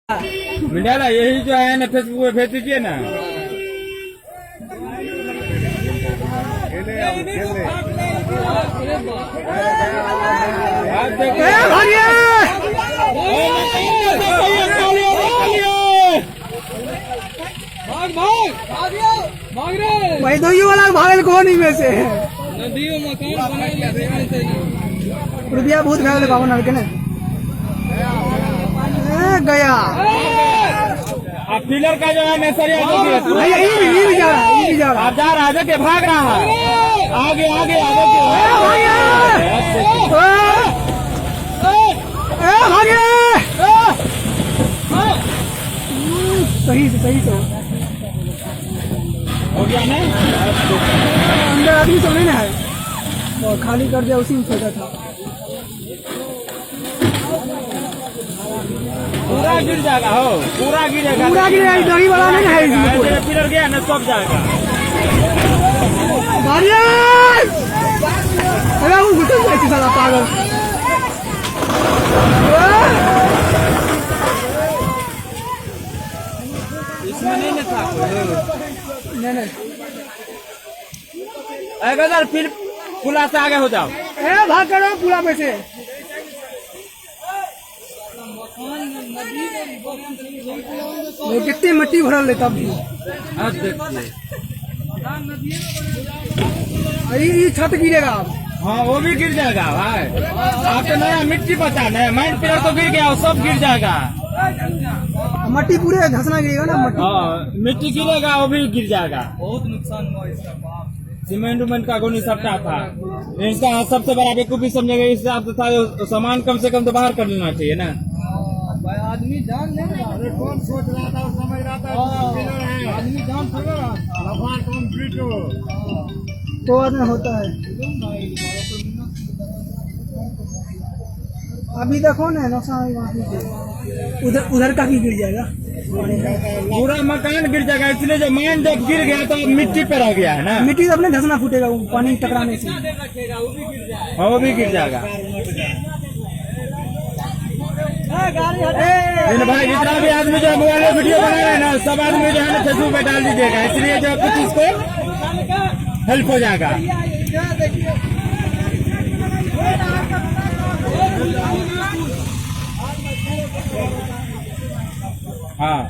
मिंडाला यही जो है ना फेसबुक पे भेज दीजिए ना। आप देखिए भाई दो वाला भागल कौन ही में से रुपया बहुत भागल बाबा नल के ने गया। अब पिलर का जो है नर्सरी ये भी जा रहा है, ये भी जा रहा है। आप जा रहा है, देखिए भाग रहा है आगे आगे आगे भागे सही से सही से हो गया ना। अंदर आदमी तो नहीं ना है, वो खाली कर दिया, उसी में छोटा था। पूरा गिर जाएगा, हो पूरा गिरेगा, पूरा गिरेगा, दही वाला नहीं है इसमें। पिलर गया ना सब जाएगा। अरे वो घुटन जाए साला पागल। इसमें नहीं था नहीं अगर फिर पुला से आगे हो जाओ। भाग करो पुला में से। वो कितनी मिट्टी भरल है तब भी। अरे ये छत गिरेगा अब। हाँ वो भी गिर जाएगा भाई। आप तो नया मिट्टी बचाना है, माइंड पिलर तो गिर गया, वो सब गिर जाएगा। मट्टी पूरे धंसना गिरेगा ना मट्टी। हाँ मिट्टी गिरेगा, वो भी गिर जाएगा। बहुत नुकसान हुआ इसका। सीमेंट उमेंट का गोनी सबटा था, इसका सबसे बड़ा बेवकूफी समझेगा। इस हिसाब से था सामान कम से कम तो बाहर कर लेना चाहिए ना। आदमी जान नहीं, कौन सोच रहा था, समझ रहा था आदमी जान थोड़ा रहा था। तो आदमी होता है। अभी देखो ना नुकसान उधर उधर का भी गिर जाएगा, पूरा मकान गिर जाएगा। इसलिए जो माइन जब गिर गया तो मिट्टी पे रह गया है ना। मिट्टी अपने धंसना फूटेगा वो पानी टकराने से। हाँ वो भी गिर जाएगा। भाई जितना भी आदमी जो मोबाइल में वीडियो बना रहे हैं ना, सब आदमी जो है ना फेसबुक पे डाल दीजिएगा, इसलिए जो कुछ इसको हेल्प हो जाएगा। हाँ